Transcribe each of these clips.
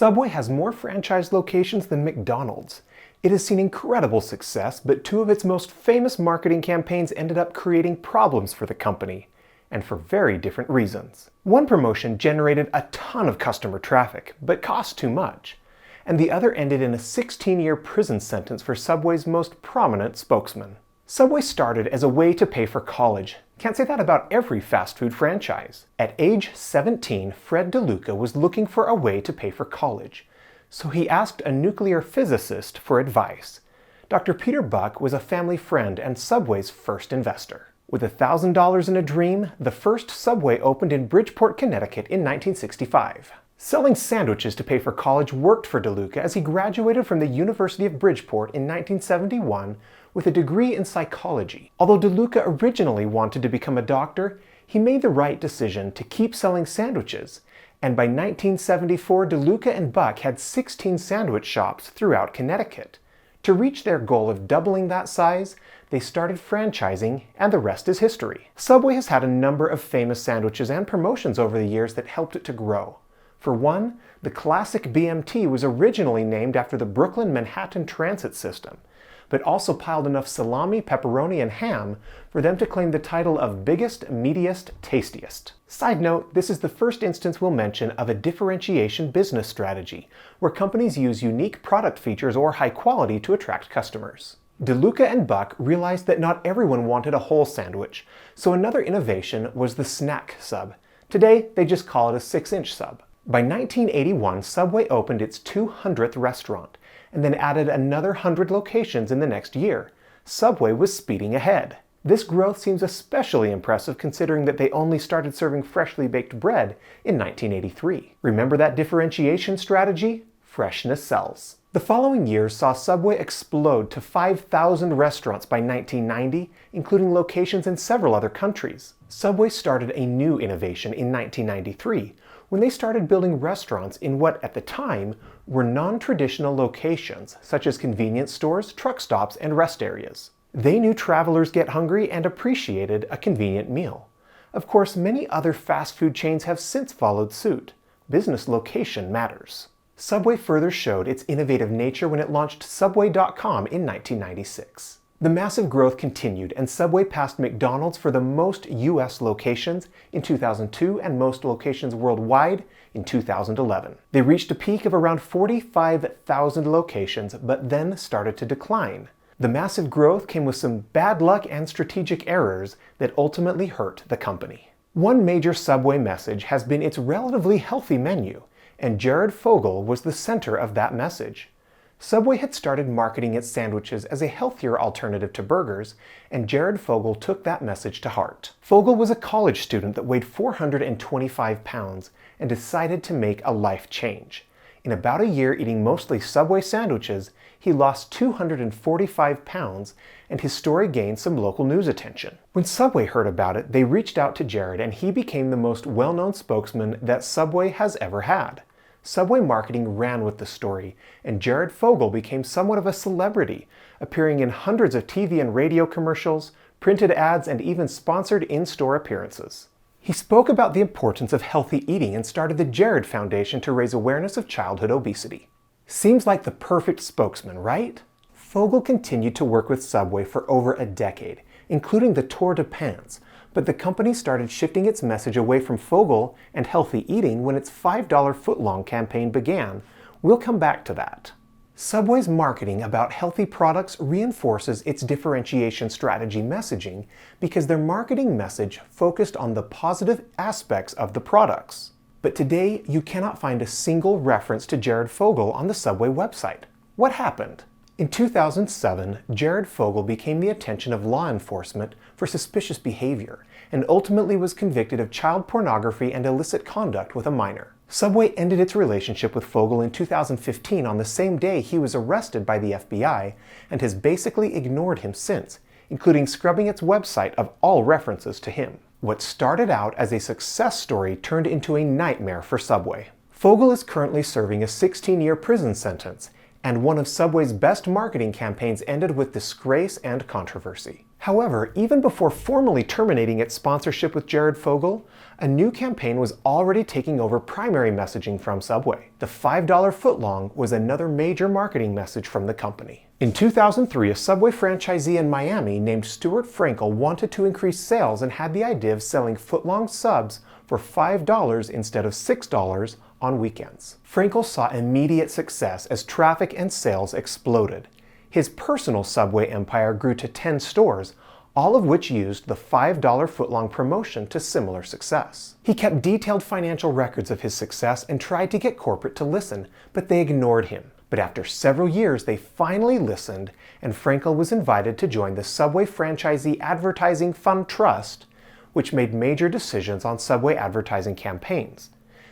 Subway has more franchise locations than McDonald's. It has seen incredible success, but two of its most famous marketing campaigns ended up creating problems for the company, and for very different reasons. One promotion generated a ton of customer traffic, but cost too much, and the other ended in a 16-year prison sentence for Subway's most prominent spokesman. Subway started as a way to pay for college. Can't say that about every fast food franchise. At age 17, Fred DeLuca was looking for a way to pay for college, so he asked a nuclear physicist for advice. Dr. Peter Buck was a family friend and Subway's first investor. With $1,000 in a dream, the first Subway opened in Bridgeport, Connecticut in 1965. Selling sandwiches to pay for college worked for DeLuca as he graduated from the University of Bridgeport in 1971 with a degree in psychology. Although DeLuca originally wanted to become a doctor, he made the right decision to keep selling sandwiches, and by 1974 DeLuca and Buck had 16 sandwich shops throughout Connecticut. To reach their goal of doubling that size, they started franchising, and the rest is history. Subway has had a number of famous sandwiches and promotions over the years that helped it to grow. For one, the classic BMT was originally named after the Brooklyn-Manhattan transit system, but also piled enough salami, pepperoni, and ham for them to claim the title of biggest, meatiest, tastiest. Side note, this is the first instance we'll mention of a differentiation business strategy, where companies use unique product features or high quality to attract customers. DeLuca and Buck realized that not everyone wanted a whole sandwich, so another innovation was the snack sub. Today, they just call it a 6-inch sub. By 1981, Subway opened its 200th restaurant, and then added another 100 locations in the next year. Subway was speeding ahead. This growth seems especially impressive considering that they only started serving freshly baked bread in 1983. Remember that differentiation strategy? Freshness sells. The following years saw Subway explode to 5,000 restaurants by 1990, including locations in several other countries. Subway started a new innovation in 1993, when they started building restaurants in what, at the time, were non-traditional locations, such as convenience stores, truck stops, and rest areas. They knew travelers get hungry and appreciated a convenient meal. Of course, many other fast food chains have since followed suit. Business location matters. Subway further showed its innovative nature when it launched Subway.com in 1996. The massive growth continued, and Subway passed McDonald's for the most U.S. locations in 2002 and most locations worldwide in 2011. They reached a peak of around 45,000 locations, but then started to decline. The massive growth came with some bad luck and strategic errors that ultimately hurt the company. One major Subway message has been its relatively healthy menu, and Jared Fogle was the center of that message. Subway had started marketing its sandwiches as a healthier alternative to burgers, and Jared Fogle took that message to heart. Fogle was a college student that weighed 425 pounds and decided to make a life change. In about a year eating mostly Subway sandwiches, he lost 245 pounds, and his story gained some local news attention. When Subway heard about it, they reached out to Jared, and he became the most well-known spokesman that Subway has ever had. Subway marketing ran with the story, and Jared Fogle became somewhat of a celebrity, appearing in hundreds of TV and radio commercials, printed ads, and even sponsored in-store appearances. He spoke about the importance of healthy eating and started the Jared Foundation to raise awareness of childhood obesity. Seems like the perfect spokesman, right? Fogle continued to work with Subway for over a decade, including the Tour de Pants, but the company started shifting its message away from Fogle and healthy eating when its $5 Footlong campaign began. We'll come back to that. Subway's marketing about healthy products reinforces its differentiation strategy messaging because their marketing message focused on the positive aspects of the products. But today, you cannot find a single reference to Jared Fogle on the Subway website. What happened? In 2007, Jared Fogle became the attention of law enforcement for suspicious behavior and ultimately was convicted of child pornography and illicit conduct with a minor. Subway ended its relationship with Fogle in 2015 on the same day he was arrested by the FBI and has basically ignored him since, including scrubbing its website of all references to him. What started out as a success story turned into a nightmare for Subway. Fogle is currently serving a 16-year prison sentence, and one of Subway's best marketing campaigns ended with disgrace and controversy. However, even before formally terminating its sponsorship with Jared Fogle, a new campaign was already taking over primary messaging from Subway. The $5 footlong was another major marketing message from the company. In 2003, a Subway franchisee in Miami named Stuart Frankel wanted to increase sales and had the idea of selling footlong subs for $5 instead of $6 on weekends. Frankel saw immediate success as traffic and sales exploded. His personal Subway empire grew to 10 stores, all of which used the $5 footlong promotion to similar success. He kept detailed financial records of his success and tried to get corporate to listen, but they ignored him. But after several years, they finally listened, and Frankel was invited to join the Subway Franchisee Advertising Fund Trust, which made major decisions on Subway advertising campaigns.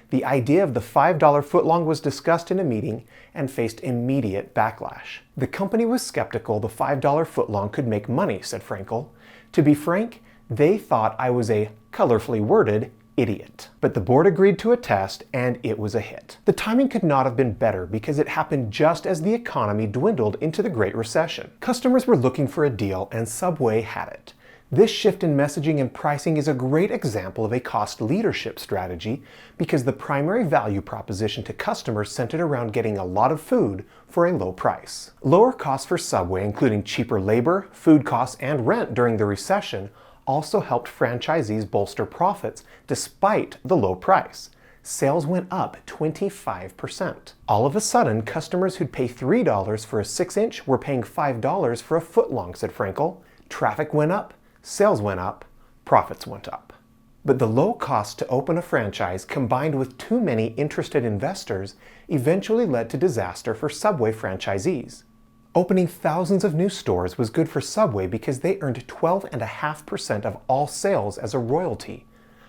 The idea of the $5 footlong was discussed in a meeting and faced immediate backlash. The company was skeptical the $5 footlong could make money, said Frankel. To be frank, they thought I was a colorfully worded idiot. But the board agreed to a test, and it was a hit. The timing could not have been better because it happened just as the economy dwindled into the Great Recession. Customers were looking for a deal, and Subway had it. This shift in messaging and pricing is a great example of a cost leadership strategy because the primary value proposition to customers centered around getting a lot of food for a low price. Lower costs for Subway, including cheaper labor, food costs, and rent during the recession, also helped franchisees bolster profits despite the low price. Sales went up 25%. All of a sudden, customers who'd pay $3 for a 6-inch were paying $5 for a footlong, said Frankel. Traffic went up, sales went up, profits went up. But the low cost to open a franchise combined with too many interested investors eventually led to disaster for Subway franchisees. Opening thousands of new stores was good for Subway because they earned 12.5% of all sales as a royalty.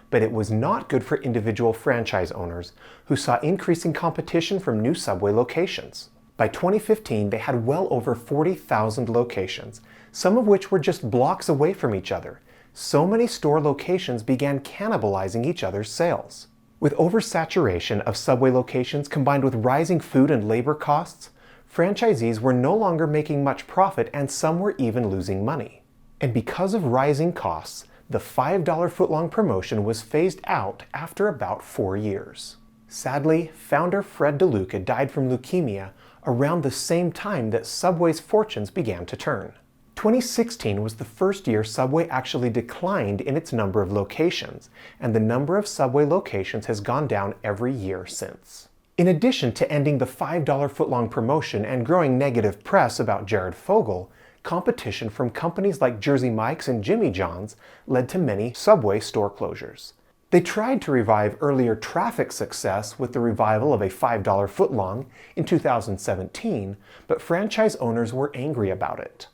But it was not good for individual franchise owners who saw increasing competition from new Subway locations. By 2015, they had well over 40,000 locations, some of which were just blocks away from each other. So many store locations began cannibalizing each other's sales. With oversaturation of Subway locations combined with rising food and labor costs, franchisees were no longer making much profit and some were even losing money. And because of rising costs, the $5 footlong promotion was phased out after about 4 years. Sadly, founder Fred DeLuca died from leukemia around the same time that Subway's fortunes began to turn. 2016 was the first year Subway actually declined in its number of locations, and the number of Subway locations has gone down every year since. In addition to ending the $5 footlong promotion and growing negative press about Jared Fogle, competition from companies like Jersey Mike's and Jimmy John's led to many Subway store closures. They tried to revive earlier traffic success with the revival of a $5 footlong in 2017, but franchise owners were angry about it.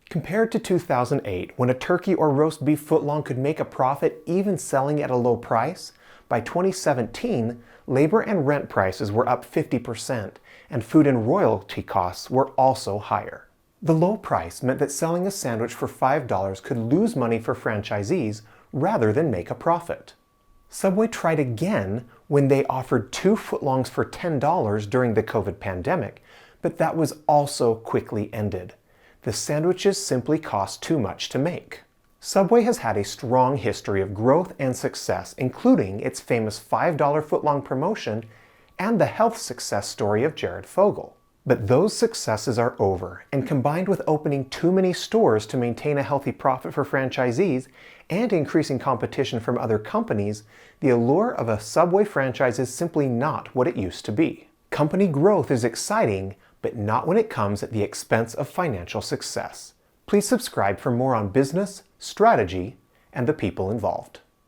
Compared to 2008, when a turkey or roast beef footlong could make a profit even selling at a low price, by 2017, labor and rent prices were up 50%, and food and royalty costs were also higher. The low price meant that selling a sandwich for $5 could lose money for franchisees rather than make a profit. Subway tried again when they offered 2 footlongs for $10 during the COVID pandemic, but that was also quickly ended. The sandwiches simply cost too much to make. Subway has had a strong history of growth and success, including its famous $5 footlong promotion and the health success story of Jared Fogle. But those successes are over, and combined with opening too many stores to maintain a healthy profit for franchisees and increasing competition from other companies, the allure of a Subway franchise is simply not what it used to be. Company growth is exciting, but not when it comes at the expense of financial success. Please subscribe for more on business, strategy, and the people involved.